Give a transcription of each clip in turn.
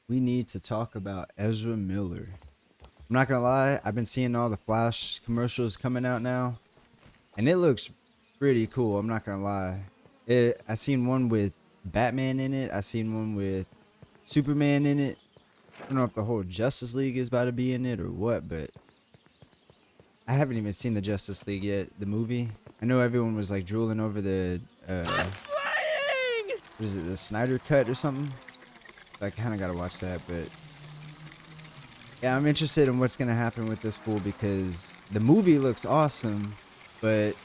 we need to talk about Ezra Miller. I'm not gonna lie, I've been seeing all the Flash commercials coming out now, and it looks pretty cool. I'm not gonna lie. I seen one with Batman in it. I seen one with Superman in it. I don't know if the whole Justice League is about to be in it or what, but I haven't even seen the Justice League yet, the movie. I know everyone was like drooling over the what is it, the Snyder cut or something? I kind of gotta watch that, but yeah, I'm interested in what's gonna happen with this fool because the movie looks awesome, but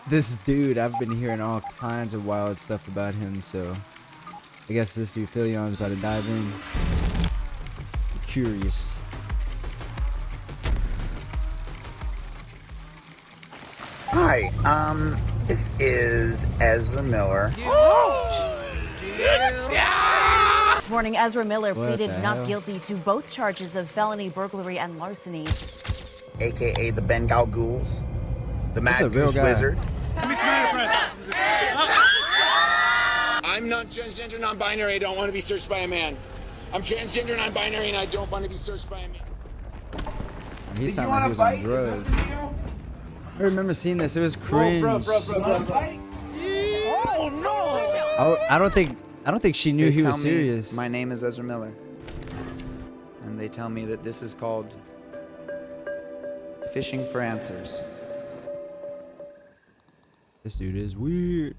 this dude, I've been hearing all kinds of wild stuff about him, so I guess this dude Philion's about to dive in. I'm curious. Hi, this is Ezra Miller. This morning, Ezra Miller What pleaded the not hell? guilty to both charges of felony burglary and larceny. AKA the Bengal Ghouls, the That's a Mad real Goose guy. Wizard. I'm not transgender, non-binary. I don't want to be searched by a man. I'm transgender, non-binary, and I don't want to be searched by a man. He sounded like he was on drugs. I remember seeing this. It was cringe. Oh no! I don't think she knew They he tell was me serious. my name is Ezra Miller, and they tell me that this is called fishing for answers. This dude is weird.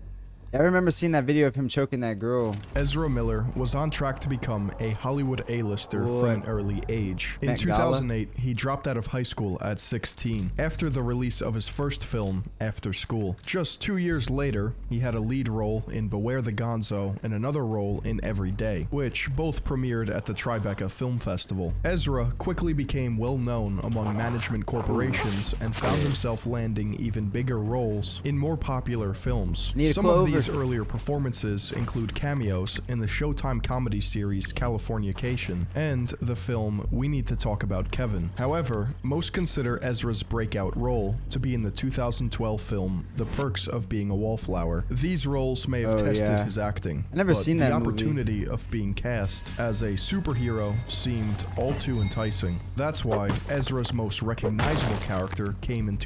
I remember seeing that video of him choking that girl. Ezra Miller was on track to become a Hollywood A-lister from an early age. In Met Gala? 2008, he dropped out of high school at 16 after the release of his first film, After School. Just 2 years later, he had a lead role in Beware the Gonzo and another role in Every Day, which both premiered at the Tribeca Film Festival. Ezra quickly became well known among management corporations and found himself landing even bigger roles in more popular films. Need a Some of clover. these earlier performances include cameos in the Showtime comedy series Californication and the film We Need to Talk About Kevin. However, most consider Ezra's breakout role to be in the 2012 film The Perks of Being a Wallflower. These roles may have Oh, tested yeah. his acting, I never but seen the that movie. opportunity of being cast as a superhero seemed all too enticing. That's why Ezra's most recognizable character came in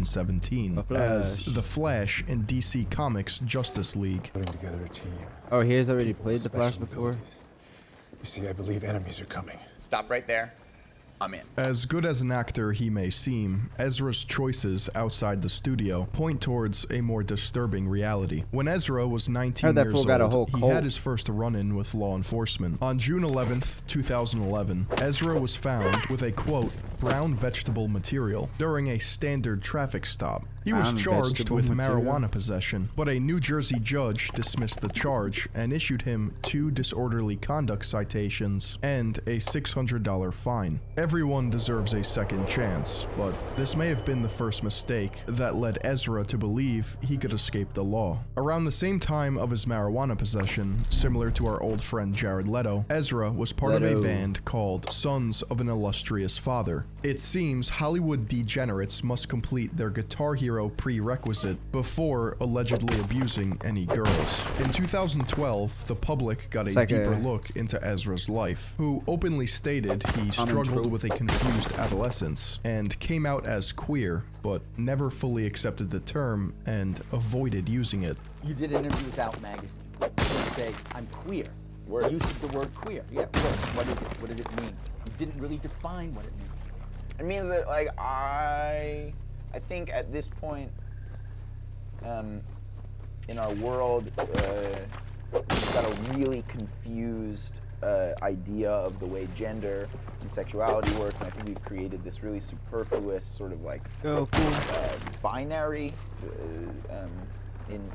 2017 The Flash. as the Flash in DC Comics' Justice League. Putting together a team. Oh, he has already played the Special Flash before. abilities. You see, I believe enemies are coming. Stop right there. I'm in. As good as an actor he may seem, Ezra's choices outside the studio point towards a more disturbing reality. When Ezra was 19 Heard that years fool got a whole old, he cult. had his first run-in with law enforcement. On June 11th, 2011, Ezra was found with a, quote, brown vegetable material during a standard traffic stop. He was Brown charged vegetable with material? marijuana possession, but a New Jersey judge dismissed the charge and issued him 2 disorderly conduct citations and a $600 fine. Everyone deserves a second chance, but this may have been the first mistake that led Ezra to believe he could escape the law. Around the same time of his marijuana possession, similar to our old friend Jared Leto, Ezra was part of a Leto. band called Sons of an Illustrious Father. It seems Hollywood degenerates must complete their Guitar Hero prerequisite before allegedly abusing any girls. In 2012, the public got It's a like deeper a- look into Ezra's life, who openly stated he struggled trope. with a confused adolescence and came out as queer, but never fully accepted the term and avoided using it. You did an interview with Out Magazine. You say, I'm queer. You used the word queer. Yeah, word. What is it? What does it mean? You didn't really define what it means. It means that, like, I think at this point, in our world, we've got a really confused idea of the way gender and sexuality work, and I think we've created this really superfluous sort of like Oh, cool. binary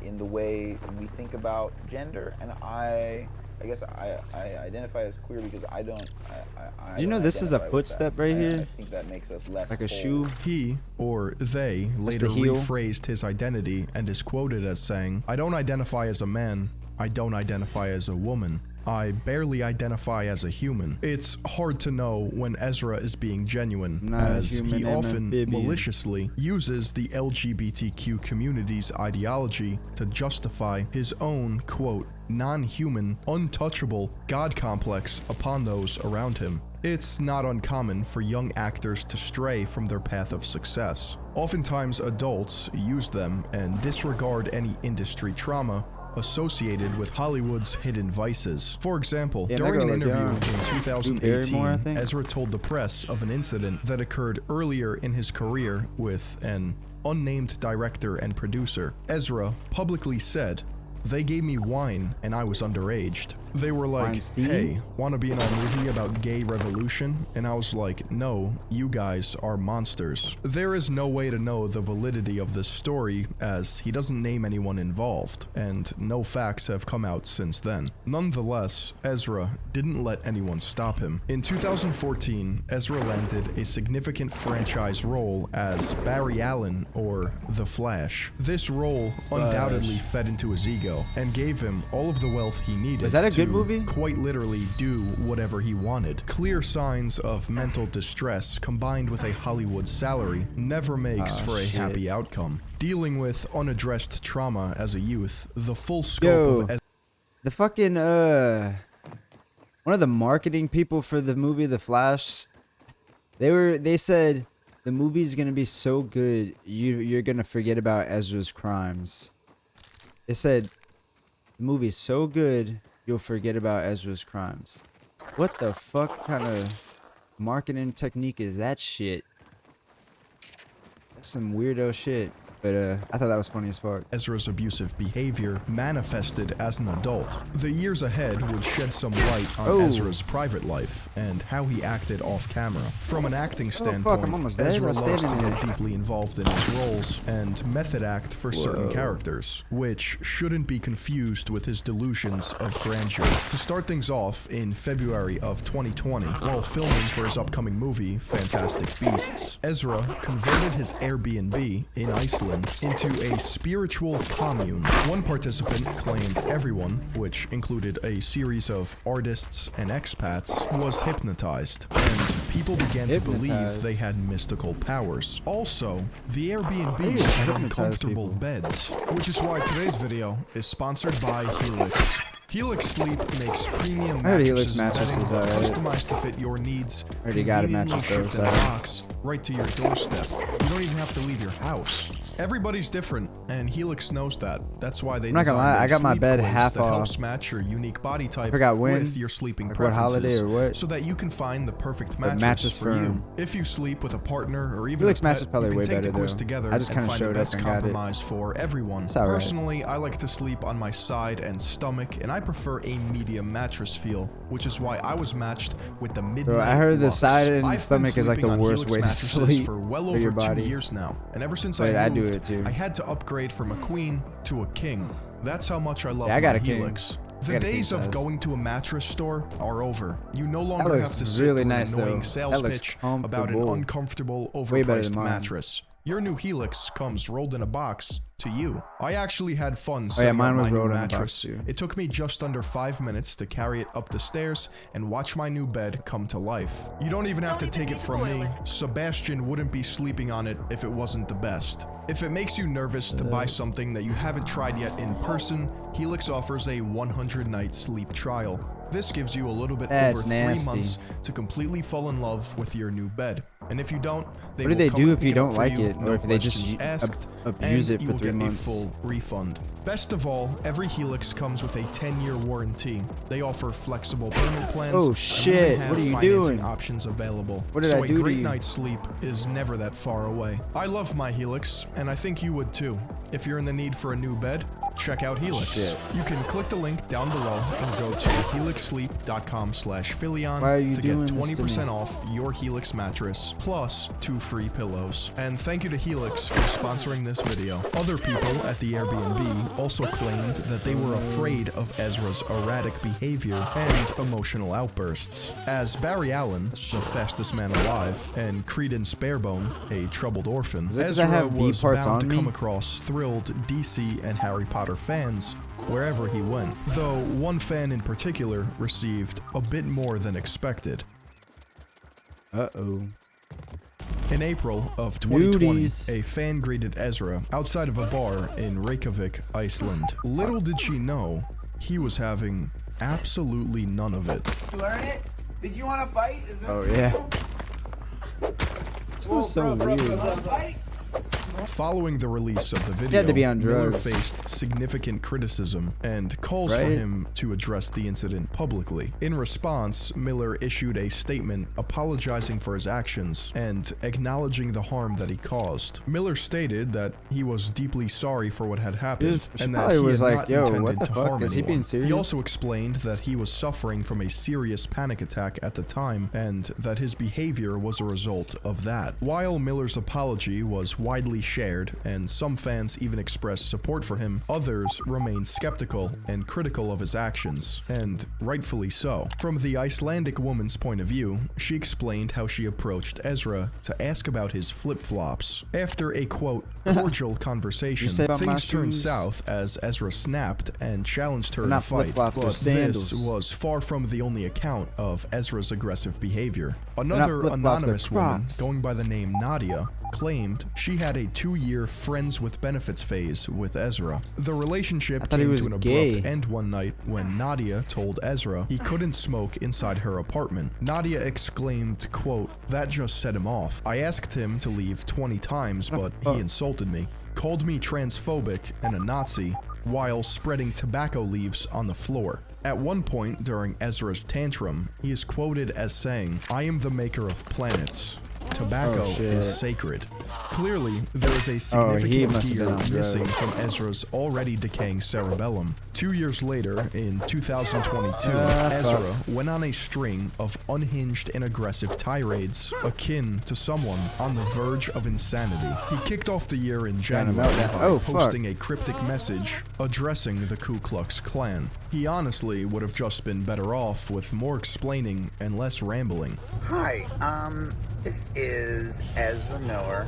in the way we think about gender, and I guess I identify as queer because I don't. Do you know don't this is a identify with footstep that. right I here? think that makes us less Like a whole. shoe. He, or they, later the heel. rephrased his identity and is quoted as saying, I don't identify as a man, I don't identify as a woman. I barely identify as a human. It's hard to know when Ezra is being genuine, Not a as human, he I'm often amphibian. maliciously uses the LGBTQ community's ideology to justify his own, quote, non-human, untouchable god complex upon those around him. It's not uncommon for young actors to stray from their path of success. Oftentimes, adults use them and disregard any industry trauma associated with Hollywood's hidden vices. For example, Yeah, during an they're gonna interview look in young. Barrymore, I 2018, think. Ezra told the press of an incident that occurred earlier in his career with an unnamed director and producer. Ezra publicly said, "They gave me wine and I was underaged. They were like, Weinstein? hey, wanna be in a movie about gay revolution? And I was like, no, you guys are monsters." There is no way to know the validity of this story, as he doesn't name anyone involved, and no facts have come out since then. Nonetheless, Ezra didn't let anyone stop him. In 2014, Ezra landed a significant franchise role as Barry Allen, or The Flash. This role undoubtedly fed into his ego and gave him all of the wealth he needed. Was that a good to movie? quite literally do whatever he wanted. Clear signs of mental distress combined with a Hollywood salary never makes for a shit. happy outcome. Dealing with unaddressed trauma as a youth, the full scope of The fucking one of the marketing people for the movie The Flash, they said the movie's gonna be so good you're gonna forget about Ezra's crimes. They said the movie's so good you'll forget about Ezra's crimes. What the fuck kind of marketing technique is that shit? That's some weirdo shit. But I thought that was funny as fuck. Ezra's abusive behavior manifested as an adult. The years ahead would shed some light on Ezra's private life and how he acted off camera. From an acting standpoint, I'm almost dead. Ezra I'm loves to standing get here. deeply involved in his roles and method act for certain characters, which shouldn't be confused with his delusions of grandeur. To start things off, in February of 2020, while filming for his upcoming movie, Fantastic Beasts, Ezra converted his Airbnb in Iceland into a spiritual commune. One participant claimed everyone, which included a series of artists and expats, was hypnotized, and people began to believe Hypnotized. they had mystical powers. Also, the Airbnb Hey, had hypnotize uncomfortable people. beds, which is why today's video is sponsored by Helix. Helix Sleep makes premium I heard Helix mattresses and bedding mattresses are customized to fit your needs, already got a conveniently mattress though, shipped in a so- box right to your doorstep. You don't even have to leave your house. Everybody's different, and Helix knows that. That's why they I'm not gonna designed lie, I a got my sleep bed quiz half that helps off. match your unique body type forgot when, with your sleeping like what preferences, holiday or what. so that you can find the perfect But mattress, mattress for you. firm. If you sleep with a partner or even Helix a mattress pet, probably you can way take better, the quiz though. together I just and kinda find the showed up best and got it. compromise for everyone. It's alright. Personally, I like to sleep on my side and stomach, and I prefer a medium mattress feel, which is why I was matched with the Midnight I heard the Lux. side and I've been stomach is like sleeping the on worst Helix way to mattresses sleep for well for your over 2 body. years now, and ever since Wait, I I do moved, it too. I had to upgrade from a queen to a king. That's how much I love Yeah, I got my a king. Helix. I The got a king days of size. going to a mattress store are over. You no longer looks have to sit really through nice, an annoying though. sales That looks pitch about an comfortable. uncomfortable, Way better overpriced than mine. mattress. Your new Helix comes rolled in a box to you. I actually had fun Oh, yeah, setting mine up was my new rolled in a box, mattress. too. It took me just under 5 minutes to carry it up the stairs and watch my new bed come to life. You don't even have to take it from me. Sebastian wouldn't be sleeping on it if it wasn't the best. If it makes you nervous to buy something that you haven't tried yet in person, Helix offers a 100-night sleep trial. This gives you a little bit That's over nasty. 3 months to completely fall in love with your new bed. And if you don't, What do will they come do and if you pick it up don't for like you, it, or no if they just questions asked, abuse and it you for will 3 get months? a full refund. Best of all, every Helix comes with a 10-year warranty. They offer flexible payment plans. Oh, and shit. even have What are you financing doing? options available. What did so I do a to great you? night's sleep is never that far away. I love my Helix, and I think you would too. If you're in the need for a new bed, check out Helix. Shit. You can click the link down below and go to helixsleep.com/Philion Why are you to doing get this to me? 20% off your Helix mattress plus 2 free pillows. And thank you to Helix for sponsoring this video. Other people at the Airbnb also claimed that they were afraid of Ezra's erratic behavior and emotional outbursts. As Barry Allen, the fastest man alive, and Creedence Barebone, a troubled orphan, it 'cause I Ezra have B was parts bound on to come me? across thrilled DC and Harry Potter fans wherever he went, though one fan in particular received a bit more than expected. Uh-oh. In April of 2020, Nudies. a fan greeted Ezra outside of a bar in Reykjavik, Iceland. Little did she know, he was having absolutely none of it. You learn it? Did you want to fight? Is that Oh yeah. This was so weird. fight? Following the release of the video, He had to be on Miller drugs. faced significant criticism and calls for Right? him to address the incident publicly. In response, Miller issued a statement apologizing for his actions and acknowledging the harm that he caused. Miller stated that he was deeply sorry for what had happened She and that probably he was had like, not "Yo, intended what the to fuck? harm Is he anyone. being He serious?" also explained that he was suffering from a serious panic attack at the time and that his behavior was a result of that. While Miller's apology was widely shared and some fans even expressed support for him, others remained skeptical and critical of his actions, and rightfully so. From the Icelandic woman's point of view, she explained how she approached Ezra to ask about his flip-flops. After a quote, cordial conversation, say about my things turned shoes? south as Ezra snapped and challenged her They're in a not fight, flip-flops, they're but sandals. this was far from the only account of Ezra's aggressive behavior. Another flip-flops, anonymous they're woman, Crocs. going by the name Nadia, claimed she had a 2-year friends with benefits phase with Ezra. The relationship I thought he came was to an gay. abrupt end one night when Nadia told Ezra he couldn't smoke inside her apartment. Nadia exclaimed, quote, "That just set him off. I asked him to leave 20 times, but he insulted me, called me transphobic and a Nazi, while spreading tobacco leaves on the floor." At one point during Ezra's tantrum, he is quoted as saying, "I am the maker of planets. Tobacco Oh, shit. is sacred." Clearly, there is a he significant must have been gear on missing drugs. from Ezra's already decaying cerebellum. 2 years later, in 2022, fuck. Ezra went on a string of unhinged and aggressive tirades akin to someone on the verge of insanity. He kicked off the year in January meltdown. by Oh, fuck. posting a cryptic message addressing the Ku Klux Klan. He honestly would have just been better off with more explaining and less rambling. Hi, this is Ezra Miller,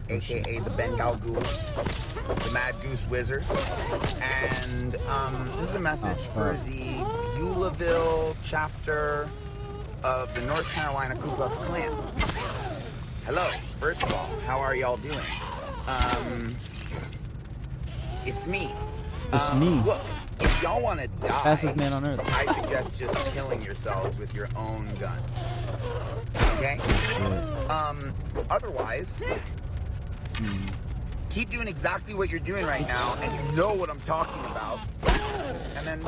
aka the Bengal Goose, the Mad Goose Wizard, and this is a message for the Eulahville chapter of the North Carolina Ku Klux Klan. Hello, first of all, how are y'all doing? It's me. It's me. Look, if y'all want to die, Fastest man on earth. I suggest just killing yourselves with your own guns. Okay? Otherwise, keep doing exactly what you're doing right now, and you know what I'm talking about. And then,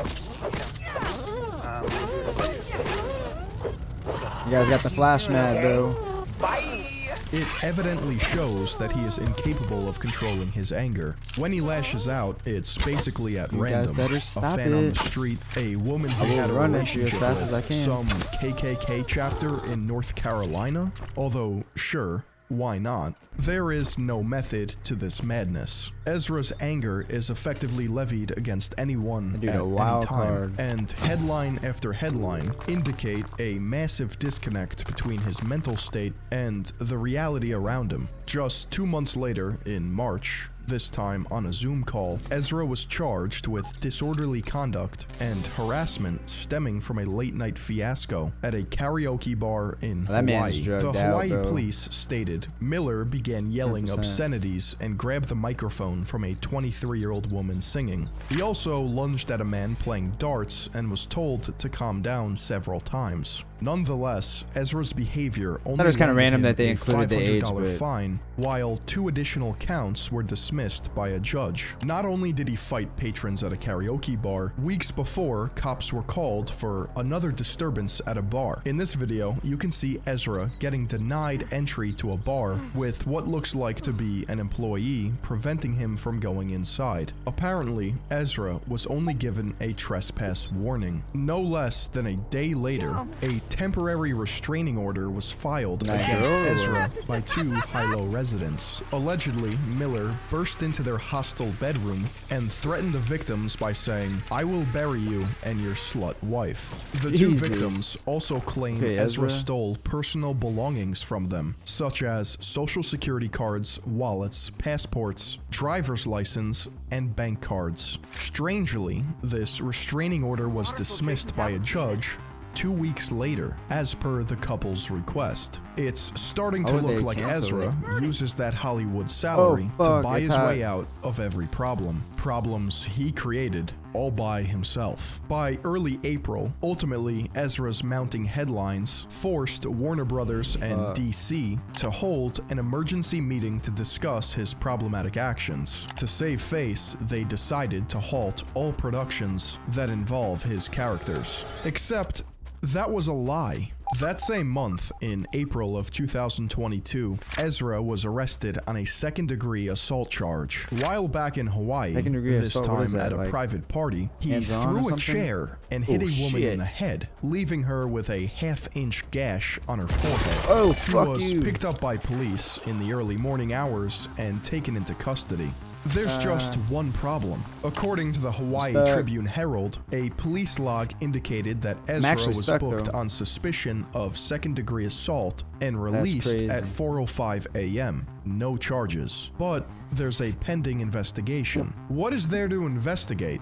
You guys got the flash mad, bro. bye! It evidently shows that he is incapable of controlling his anger. When he lashes out, it's basically at You guys random. better A stop fan on the it. street, a woman who I will had a run at you as relationship fast with as I can. some KKK chapter in North Carolina. Although, sure, why not? There is no method to this madness. Ezra's anger is effectively levied against anyone Dude, at a any wild time, card. and headline after headline indicate a massive disconnect between his mental state and the reality around him. Just 2 months later, in March, this time on a Zoom call, Ezra was charged with disorderly conduct and harassment stemming from a late-night fiasco at a karaoke bar in That man's Hawaii. drugged The out, Hawaii bro. police stated Miller began yelling 100%. obscenities and grabbed the microphone from a 23-year-old woman singing. He also lunged at a man playing darts and was told to calm down several times. Nonetheless, Ezra's behavior only it was kinda landed random him that they a included the age, $500 but- fine, while 2 additional counts were dismissed by a judge. Not only did he fight patrons at a karaoke bar, weeks before, cops were called for another disturbance at a bar. In this video, you can see Ezra getting denied entry to a bar with what looks like to be an employee preventing him from going inside. Apparently, Ezra was only given a trespass warning. No less than a day later, a temporary restraining order was filed against Nice. Ezra by 2 high-low residents. Allegedly, Miller burst into their hostile bedroom and threatened the victims by saying, "I will bury you and your slut wife." The 2 Jesus. victims also claimed Okay, Ezra Ezra. stole personal belongings from them, such as social security cards, wallets, passports, driver's license, and bank cards. Strangely, this restraining order was dismissed by a judge 2 weeks later, as per the couple's request. It's starting Why to would they look like cancel Ezra it? uses that Hollywood salary to fuck, buy it's his hot. way out of every problem. Problems he created all by himself. By early April, ultimately, Ezra's mounting headlines forced Warner Brothers and DC to hold an emergency meeting to discuss his problematic actions. To save face, they decided to halt all productions that involve his characters. Except, that was a lie. That same month, in April of 2022, Ezra was arrested on a second-degree assault charge. While back in Hawaii, Second-degree this assault, what is time that, at a like, private party, he hands-on or threw a something? chair and hit Oh, a woman shit. in the head, leaving her with a half-inch gash on her forehead. Oh, He fuck was you. picked up by police in the early morning hours and taken into custody. There's just one problem. According to the Hawaii stuck. Tribune Herald, a police log indicated that Ezra actually was stuck, booked though. on suspicion of second-degree assault and released crazy. at 4:05 a.m. No charges. But there's a pending investigation. What is there to investigate?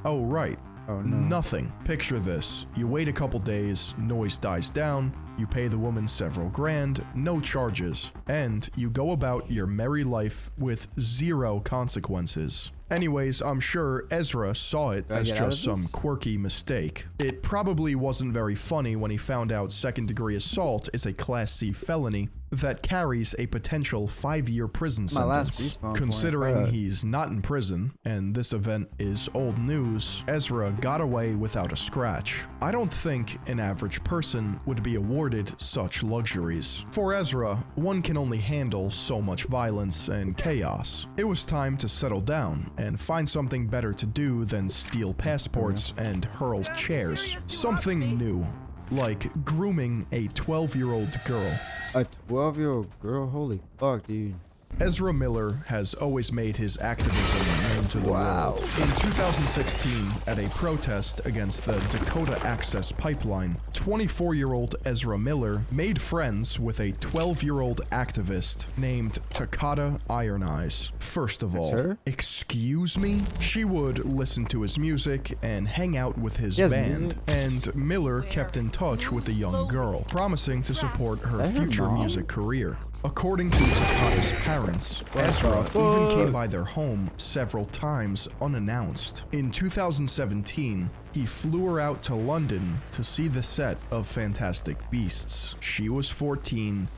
Oh, right. Oh, no. Nothing. Picture this. You wait a couple days, noise dies down, you pay the woman several grand, no charges, and you go about your merry life with zero consequences. Anyways, I'm sure Ezra saw it as get out just of some this? quirky mistake. It probably wasn't very funny when he found out second-degree assault is a Class C felony that carries a potential 5-year prison My last sentence. respawn point. Considering Fuck. he's not in prison, and this event is old news, Ezra got away without a scratch. I don't think an average person would be awarded such luxuries. For Ezra, one can only handle so much violence and chaos. It was time to settle down and find something better to do than steal passports and hurl chairs. Something new, like grooming a 12-year-old girl. A 12-year-old girl? Holy fuck, dude. Ezra Miller has always made his activism known to the world. In 2016, at a protest against the Dakota Access Pipeline, 24-year-old Ezra Miller made friends with a 12-year-old activist named Takata Iron Eyes. First of all, her? excuse me? She would listen to his music and hang out with his He has band, music? and Miller kept in touch with the young girl, promising to support her Is that her future mom? music career. According to Takata's parents, Ezra even came by their home several times unannounced. In 2017, he flew her out to London to see the set of Fantastic Beasts. She was 14,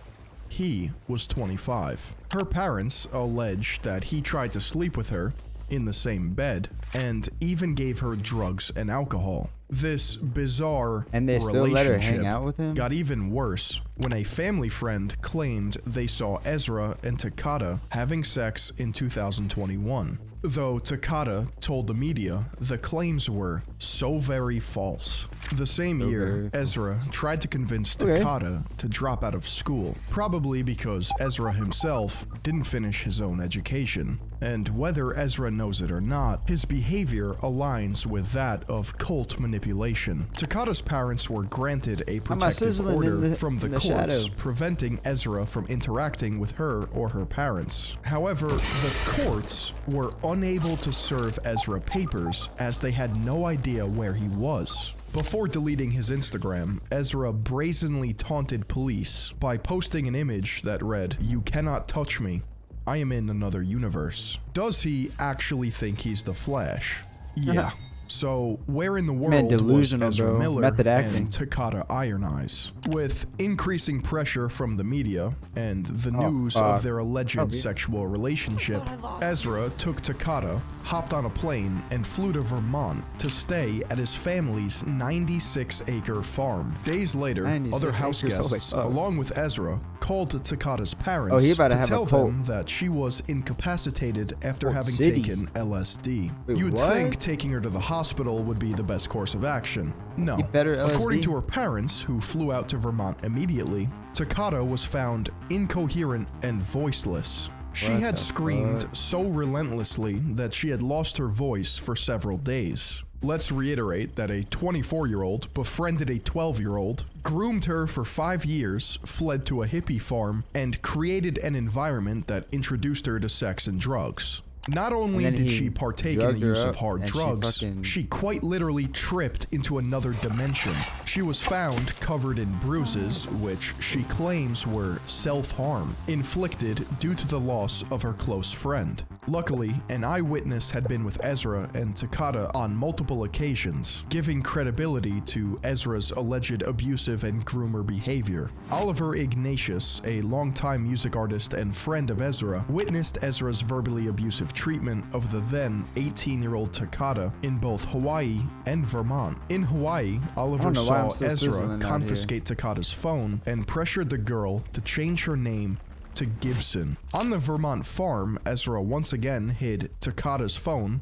he was 25. Her parents allege that he tried to sleep with her in the same bed and even gave her drugs and alcohol. This bizarre And they still let her hang relationship out with him? got even worse when a family friend claimed they saw Ezra and Takata having sex in 2021. Though Takata told the media the claims were so very false. The same year, very Ezra tried to convince Okay. Takata to drop out of school, probably because Ezra himself didn't finish his own education. And whether Ezra knows it or not, his behavior aligns with that of cult manipulation. Takata's parents were granted a am I protective sizzling order in the- from the in the courts, shadow? preventing Ezra from interacting with her or her parents. However, the courts were unable to serve Ezra papers as they had no idea where he was. Before deleting his Instagram, Ezra brazenly taunted police by posting an image that read, "You cannot touch me. I am in another universe." Does he actually think he's the Flash? Yeah. So, where in the world delusional, was Ezra bro. Miller Method acting. and Takata Iron Eyes? With increasing pressure from the media and the news of their alleged sexual relationship, Ezra took Takata, hopped on a plane, and flew to Vermont to stay at his family's 96-acre farm. Days later, 96 other house acres, holy guests, fuck. along with Ezra, called Takata's parents Oh, he about to to have a tell cult. them that she was incapacitated after Cult having City. taken LSD. Wait, You'd what? think taking her to the hospital would be the best course of action. No. You better According LSD? to her parents, who flew out to Vermont immediately, Takata was found incoherent and voiceless. She What had the screamed fuck? so relentlessly that she had lost her voice for several days. Let's reiterate that a 24-year-old befriended a 12-year-old, groomed her for 5 years, fled to a hippie farm, and created an environment that introduced her to sex and drugs. Not only then did he she partake in the drugged her use of up, hard and she drugs, fucking- she quite literally tripped into another dimension. She was found covered in bruises, which she claims were self-harm, inflicted due to the loss of her close friend. Luckily, an eyewitness had been with Ezra and Takata on multiple occasions, giving credibility to Ezra's alleged abusive and groomer behavior. Oliver Ignatius, a longtime music artist and friend of Ezra, witnessed Ezra's verbally abusive treatment of the then 18-year-old Takata in both Hawaii and Vermont. In Hawaii, Oliver know why saw I'm still Ezra sizzling out confiscate Takata's phone and pressured the girl to change her name to Gibson. On the Vermont farm, Ezra once again hid Takata's phone,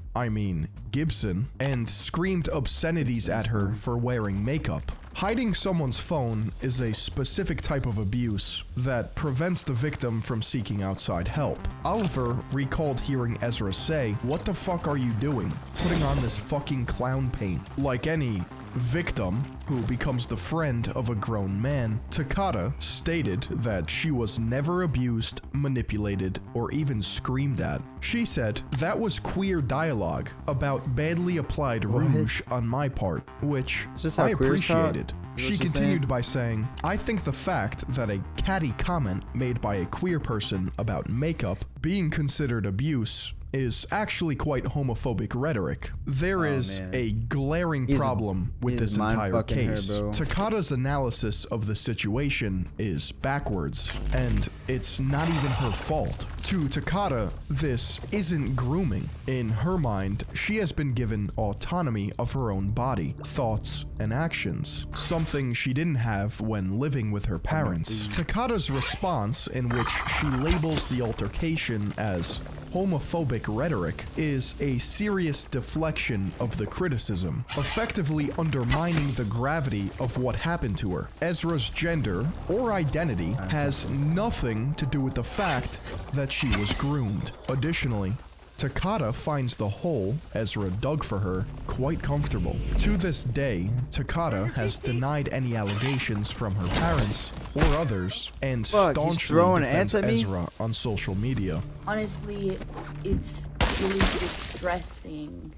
Gibson, and screamed obscenities at her for wearing makeup. Hiding someone's phone is a specific type of abuse that prevents the victim from seeking outside help. Oliver recalled hearing Ezra say, "What the fuck are you doing? Putting on this fucking clown paint." Like any victim who becomes the friend of a grown man, Takata stated that she was never abused, manipulated, or even screamed at. She said that was queer dialogue about badly applied rouge on my part, which Is this how I queers talk? appreciated. Is She what she's continued saying? by saying, "I think the fact that a catty comment made by a queer person about makeup being considered abuse is actually quite homophobic rhetoric. There is man. a glaring He's- problem with he's this entire mind-fucking her, case. bro. Takata's analysis of the situation is backwards, and it's not even her fault. To Takata, this isn't grooming. In her mind, she has been given autonomy of her own body, thoughts, and actions, something she didn't have when living with her parents. Takata's response, in which she labels the altercation as homophobic rhetoric, is a serious deflection of the criticism, effectively undermining the gravity of what happened to her. Ezra's gender or identity has nothing to do with the fact that she was groomed. Additionally, Takata finds the hole Ezra dug for her quite comfortable. To this day, Takata has denied any allegations from her parents or others and Fuck, he's staunchly throwing defends ants at me? Ezra on social media. Honestly, it's really distressing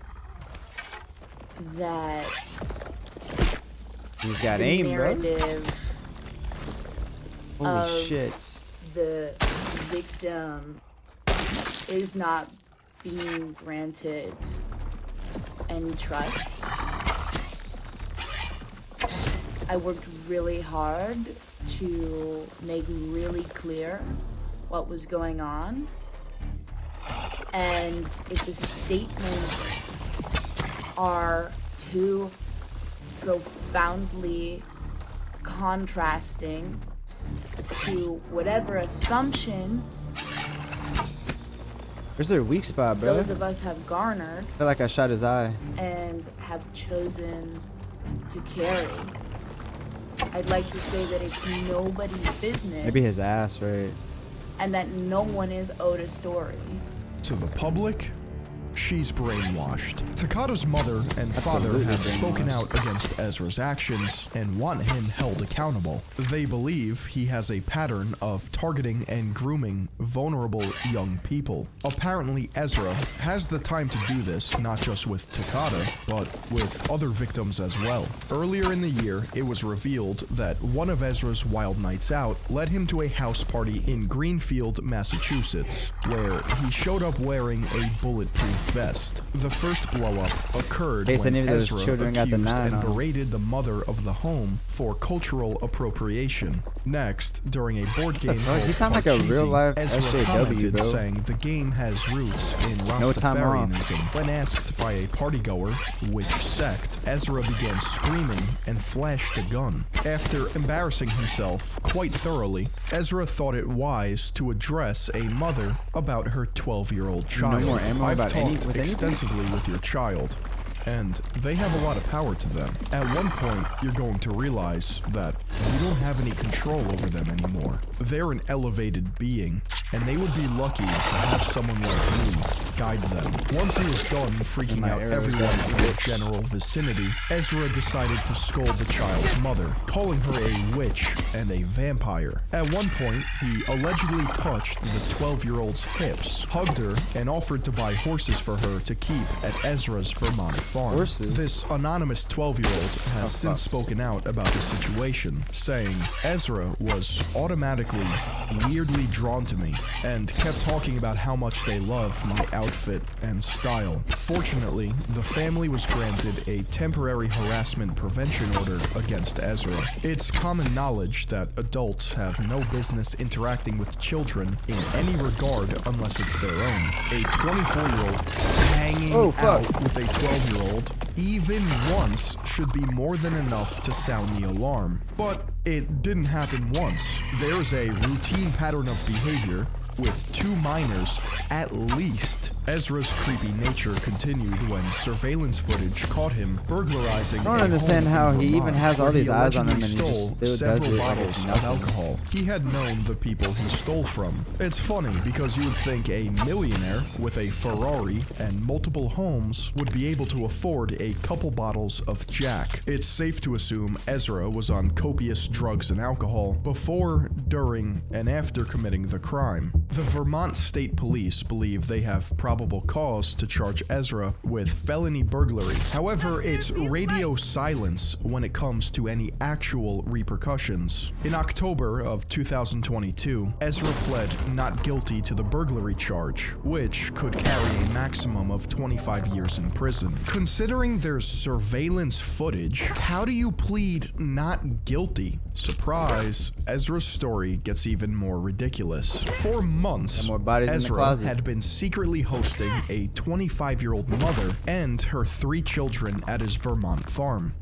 that He's got the aim, bro. narrative Holy of shit. the victim is not being granted any trust. I worked really hard to make really clear what was going on, and if the statements are too profoundly contrasting to whatever assumptions Where's their weak spot, bro? those of us have garnered I feel like I shot his eye. and have chosen to carry, I'd like to say that it's nobody's business Maybe his ass, right? and that no one is owed a story. To the public, she's brainwashed. Takata's mother and father Absolutely have spoken brainwashed. out against Ezra's actions and want him held accountable. They believe he has a pattern of targeting and grooming vulnerable young people. Apparently, Ezra has the time to do this not just with Takata, but with other victims as well. Earlier in the year, it was revealed that one of Ezra's wild nights out led him to a house party in Greenfield, Massachusetts, where he showed up wearing a bulletproof vest. The first blow-up occurred Case when any of those Ezra children got the accused 9 and on 'em. berated the mother of the home for cultural appropriation. Next, during a board game fuck? called He sound like a Parcheesi, real-life Ezra SJW, commented bro. saying the game has roots in No time off. Rastafarianism. When asked by a partygoer which sect, Ezra began screaming and flashed a gun. After embarrassing himself quite thoroughly, Ezra thought it wise to address a mother about her 12-year-old child. more ammo I've about talked with anything? extensively with your child. and they have a lot of power to them. At one point, you're going to realize that you don't have any control over them anymore. They're an elevated being, and they would be lucky to have someone like me guide them. Once he was done freaking out everyone in the general vicinity, Ezra decided to scold the child's mother, calling her a witch and a vampire. At one point, he allegedly touched the 12-year-old's hips, hugged her, and offered to buy horses for her to keep at Ezra's Vermont farm. Horses? This anonymous 12-year-old has since spoken out about the situation, saying Ezra was automatically weirdly drawn to me and kept talking about how much they love my outfit and style. Fortunately, the family was granted a temporary harassment prevention order against Ezra. It's common knowledge that adults have no business interacting with children in any regard unless it's their own. A 24-year-old hanging out with a 12-year-old even once should be more than enough to sound the alarm. But it didn't happen once. There's a routine pattern of behavior with 2 minors at least. Ezra's creepy nature continued when surveillance footage caught him burglarizing. I don't understand how he even has all these eyes on him and he stole just still does several it like bottles it's of nothing. alcohol. He had known the people he stole from. It's funny because you would think a millionaire with a Ferrari and multiple homes would be able to afford a couple bottles of Jack. It's safe to assume Ezra was on copious drugs and alcohol before, during, and after committing the crime. The Vermont State Police believe they have probable cause to charge Ezra with felony burglary. However, it's radio silence when it comes to any actual repercussions. In October of 2022, Ezra pled not guilty to the burglary charge, which could carry a maximum of 25 years in prison. Considering there's surveillance footage, how do you plead not guilty? Surprise, Ezra's story gets even more ridiculous. For months, more bodies in the Ezra closet. had been secretly hosting a 25-year-old mother and her 3 children at his Vermont farm.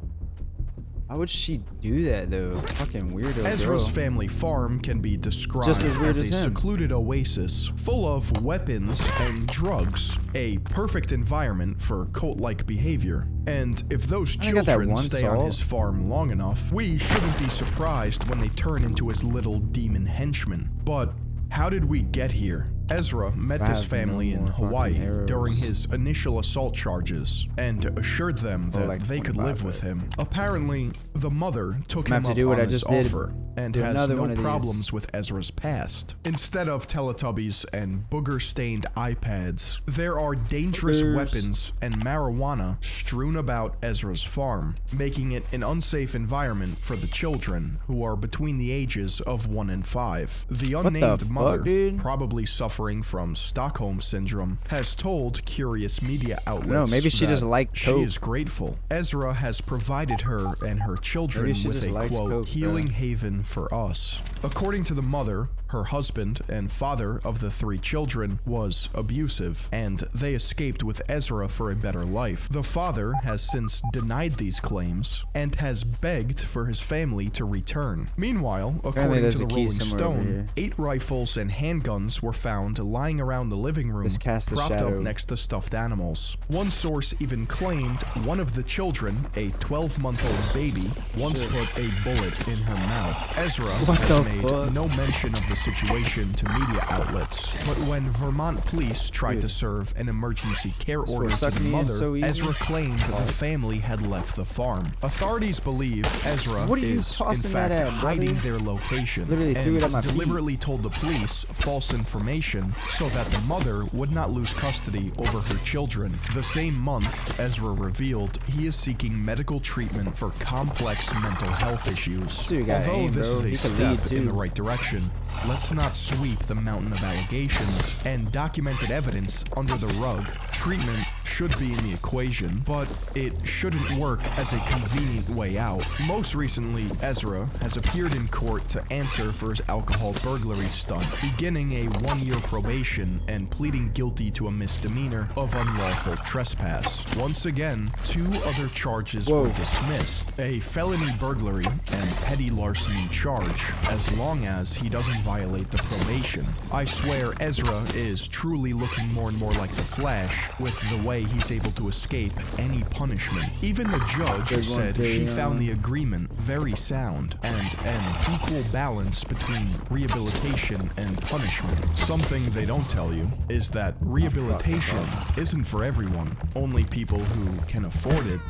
Why would she do that though? Fucking weirdo. Ezra's girl. family farm can be described Just as weird as as a him. secluded oasis full of weapons and drugs, a perfect environment for cult-like behavior. And if those I got that children one stay on salt. his farm long enough, we shouldn't be surprised when they turn into his little demon henchmen. But how did we get here? Ezra met I this have family no in more fucking Hawaii arrows. during his initial assault charges and assured them that like they could 25, live with him. Apparently, the mother took I'm him gonna have up to do what on I this just did. offer and Do has another no one of these. problems with Ezra's past. Instead of Teletubbies and booger-stained iPads, there are dangerous Boogers. weapons and marijuana strewn about Ezra's farm, making it an unsafe environment for the children, who are between the ages of 1 and 5. The What the unnamed fuck, mother, dude? probably suffering from Stockholm Syndrome, has told curious media outlets maybe she that just liked she coke. is grateful. Ezra has provided her and her children Maybe she with just a likes quote, coke, healing bruh. haven for us. According to the mother, her husband and father of the 3 children was abusive, and they escaped with Ezra for a better life. The father has since denied these claims and has begged for his family to return. Meanwhile, according there's to the a key Rolling somewhere over Stone, here. 8 rifles and handguns were found lying around the living room, This casts a propped up shadow. next to stuffed animals. One source even claimed one of the children, a 12-month-old baby, once put a bullet in her mouth. Ezra What has the made fuck? no mention of the situation to media outlets, but when Vermont police tried Dude. to serve an emergency care This order will to suck the me in mother, so easy. Ezra claimed that the family had left the farm. Authorities believe Ezra What are you is, in tossing that fact, at, hiding brother? their location Literally threw it and at my feet. deliberately told the police false information so that the mother would not lose custody over her children. The same month, Ezra revealed he is seeking medical treatment for complex mental health issues. Dude, you got Although aim, this bro. is a You can step lead, in too. the right direction, let's not sweep the mountain of allegations and documented evidence under the rug. Treatment should be in the equation, but it shouldn't work as a convenient way out. Most recently, Ezra has appeared in court to answer for his alcohol burglary stunt, beginning a 1-year probation and pleading guilty to a misdemeanor of unlawful trespass. Once again, 2 other charges were dismissed, a felony burglary and petty larceny charge, as long as he doesn't violate the probation. I swear Ezra is truly looking more and more like the Flash with the way he's able to escape any punishment. Even the judge said she found the agreement very sound and an equal balance between rehabilitation and punishment. Something they don't tell you is that rehabilitation isn't for everyone. Only people who can afford it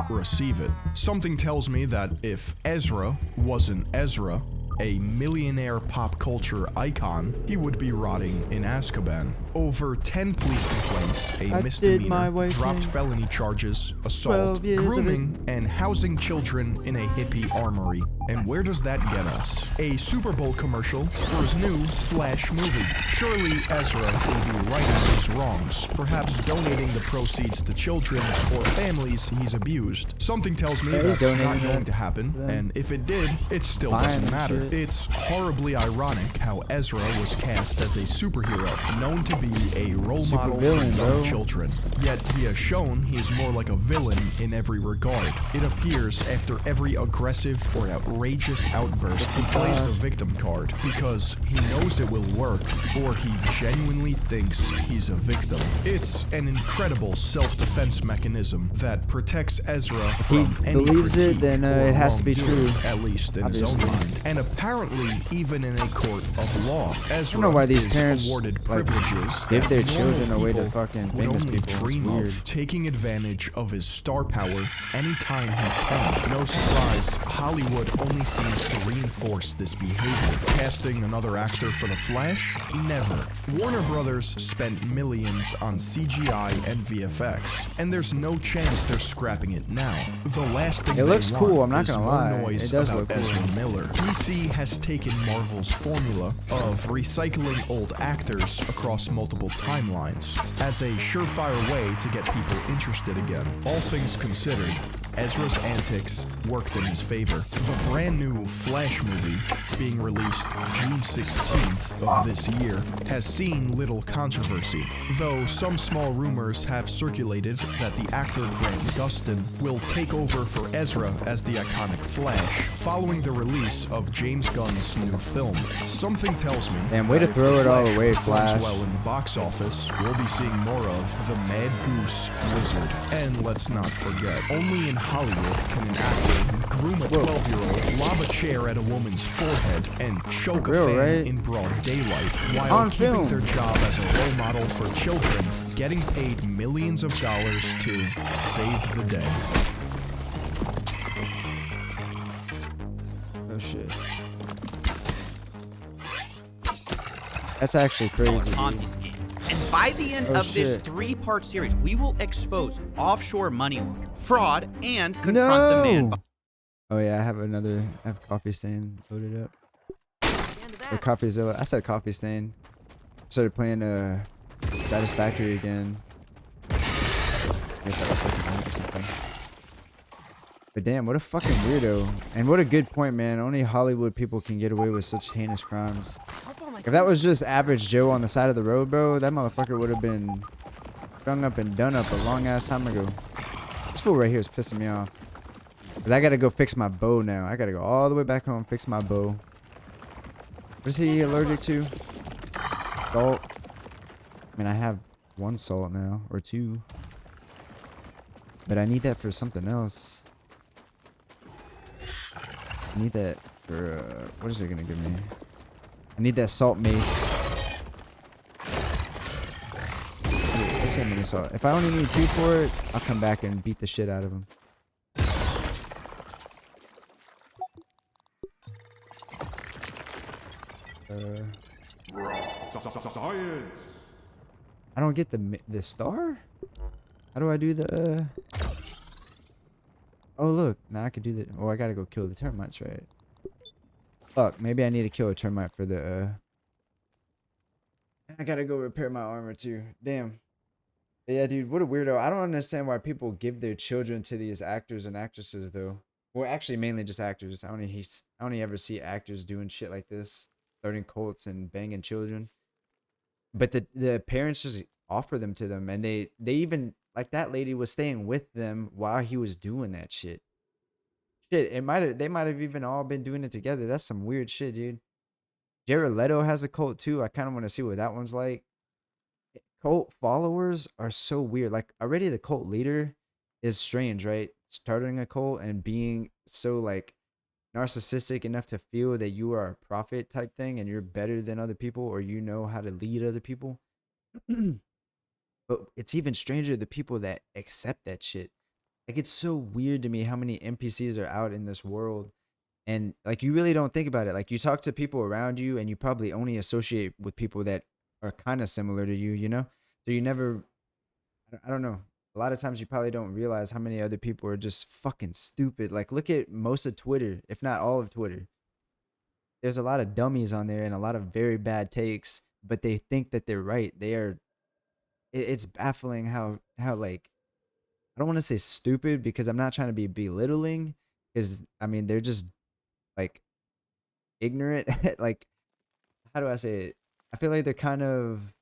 receive it. Something tells me that if Ezra wasn't Ezra, a millionaire pop culture icon, he would be rotting in Azkaban. Over 10 police complaints, a misdemeanor, dropped felony charges, assault, grooming, and housing children in a hippie armory. And where does that get us? A Super Bowl commercial for his new Flash movie. Surely Ezra will be righting his wrongs, perhaps donating the proceeds to children or families he's abused. Something tells me that's not going to happen, and if it did, it still doesn't matter. It's horribly ironic how Ezra was cast as a superhero, known to be a role model for young children. Yet he has shown he is more like a villain in every regard. It appears after every aggressive or outrageous outburst, he plays the victim card because he knows it will work, or he genuinely thinks he's a victim. It's an incredible self-defense mechanism that protects Ezra from any critique it has to be true, at least in his own mind. And apparently, even in a court of law, Ezra I don't know why these is parents awarded privileges give their that children normal away to people fucking would famous only people. It's dream weird. of, taking advantage of his star power anytime he can. No surprise, Hollywood only seems to reinforce this behavior. Casting another actor for The Flash? Never. Warner Brothers spent millions on CGI and VFX, and there's no chance they're scrapping it now. The last thing It looks they cool, want I'm not is gonna more lie. noise It does about look cool. Ezra Miller. DC has taken Marvel's formula of recycling old actors across multiple timelines as a surefire way to get people interested again. All things considered, Ezra's antics worked in his favor. The brand new Flash movie, being released June 16th of this year, has seen little controversy, though some small rumors have circulated that the actor Grant Gustin will take over for Ezra as the iconic Flash, following the release of James Gunn's new film. Something tells me Damn, way that to if throw The it all Flash away, performs Flash. well in the box office, we'll be seeing more of the Mad Goose Wizard. And let's not forget, only in Hollywood can an actor groom a 12-year-old, lob a chair at a woman's forehead, and choke real, a fan right? in broad daylight, while On keeping film. their job as a role model for children, getting paid millions of dollars to save the day. Oh shit. That's actually crazy. Ponzi Dude. scheme. And by the end Oh, of this shit. 3-part series, we will expose offshore money laundering, fraud, and confront the man. Oh yeah, I have coffee stain loaded up. Or CoffeeZilla. I said coffee stain. Started playing Satisfactory again. I guess that was second night or something. But damn, what a fucking weirdo. And what a good point, man. Only Hollywood people can get away with such heinous crimes. If that was just average Joe on the side of the road, bro, that motherfucker would have been strung up and done up a long ass time ago. This fool right here is pissing me off. Because I gotta go fix my bow now. I gotta go all the way back home, fix my bow. What is he allergic to? Salt. I mean, I have 1 salt now, or 2. But I need that for something else. I need that for, what is it gonna give me? I need that salt mace. Let's see how many salt. If I only need 2 for it, I'll come back and beat the shit out of him. I don't get the star? How do I do the Oh look, now I can do the oh I gotta go kill the termites, right? Fuck, maybe I need to kill a termite for the I gotta go repair my armor too. Damn. Yeah, dude, what a weirdo. I don't understand why people give their children to these actors and actresses though. Well, actually mainly just actors. I only ever see actors doing shit like this, starting cults and banging children. But the parents just offer them to them, and they even, like, that lady was staying with them while he was doing that shit. Shit, they might have even all been doing it together. That's some weird shit, dude. Jared Leto has a cult too. I kind of want to see what that one's like. cult followers are so weird. Like already the cult leader is strange, right? Starting a cult and being so like narcissistic enough to feel that you are a prophet type thing and you're better than other people or you know how to lead other people. But it's even stranger the people that accept that shit. Like it's so weird to me how many NPCs are out in this world and like you really don't think about it. Like you talk to people around you and you probably only associate with people that are kind of similar to you, you know? So you never I don't know. A lot of times you probably don't realize how many other people are just fucking stupid. Like look at most of Twitter, if not all of Twitter. There's a lot of dummies on there and a lot of very bad takes, but they think that they're right. They are it's baffling how like I don't want to say stupid because I'm not trying to be belittling because I mean they're just like ignorant. Like how do I say it? I feel like they're kind of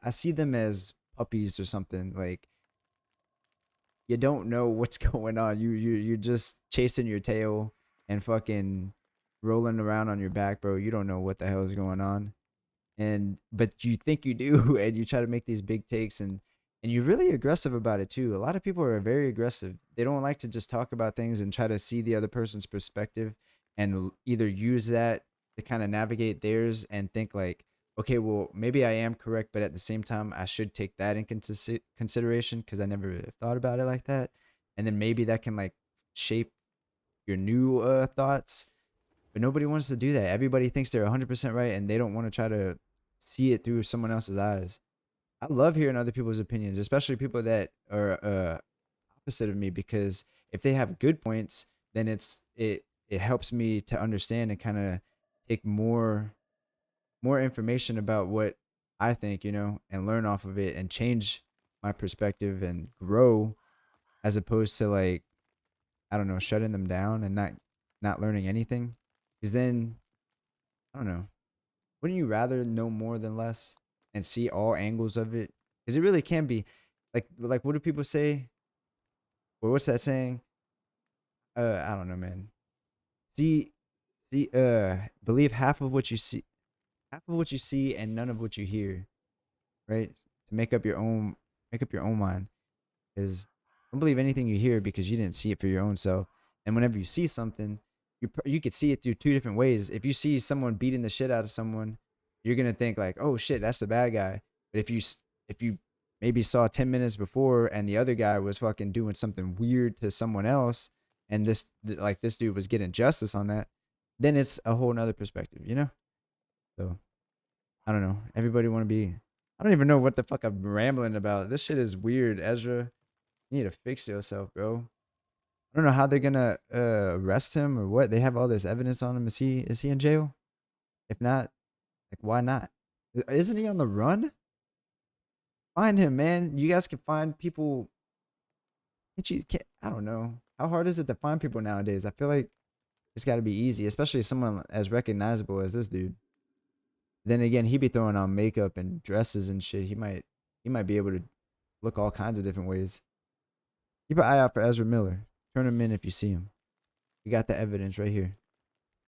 I see them as puppies or something. Like you don't know what's going on. You're just chasing your tail and fucking rolling around on your back, bro. You don't know what the hell is going on. And but you think you do and you try to make these big takes and you're really aggressive about it too. A lot of people are very aggressive. They don't like to just talk about things and try to see the other person's perspective and either use that to kind of navigate theirs and think like, okay, well, maybe I am correct, but at the same time, I should take that in consideration because I never really thought about it like that. And then maybe that can like shape your new thoughts. But nobody wants to do that. Everybody thinks they're 100% right and they don't want to try to see it through someone else's eyes. I love hearing other people's opinions, especially people that are opposite of me, because if they have good points, then it helps me to understand and kind of take more information about what I think, you know, and learn off of it and change my perspective and grow as opposed to like I don't know, shutting them down and not learning anything. Because then I don't know, wouldn't you rather know more than less and see all angles of it? Because it really can be like what do people say? Or what's that saying? I don't know, man. See, believe half of what you see, and none of what you hear, right? To make up your own mind. Because don't believe anything you hear because you didn't see it for your own self. And whenever you see something, you could see it through two different ways. If you see someone beating the shit out of someone, you're gonna think like, "Oh shit, that's the bad guy." But if you maybe saw 10 minutes before and the other guy was fucking doing something weird to someone else, and like this dude was getting justice on that, then it's a whole nother perspective, you know. So I don't know. Everybody want to be. I don't even know what the fuck I'm rambling about. This shit is weird, Ezra. You need to fix yourself, bro. I don't know how they're gonna arrest him or what. They have all this evidence on him. Is he in jail? If not, like why not? Isn't he on the run? Find him, man. You guys can find people. I don't know. How hard is it to find people nowadays? I feel like it's got to be easy, especially someone as recognizable as this dude. Then again, he be throwing on makeup and dresses and shit. He might be able to look all kinds of different ways. Keep an eye out for Ezra Miller. Turn him in if you see him. We got the evidence right here.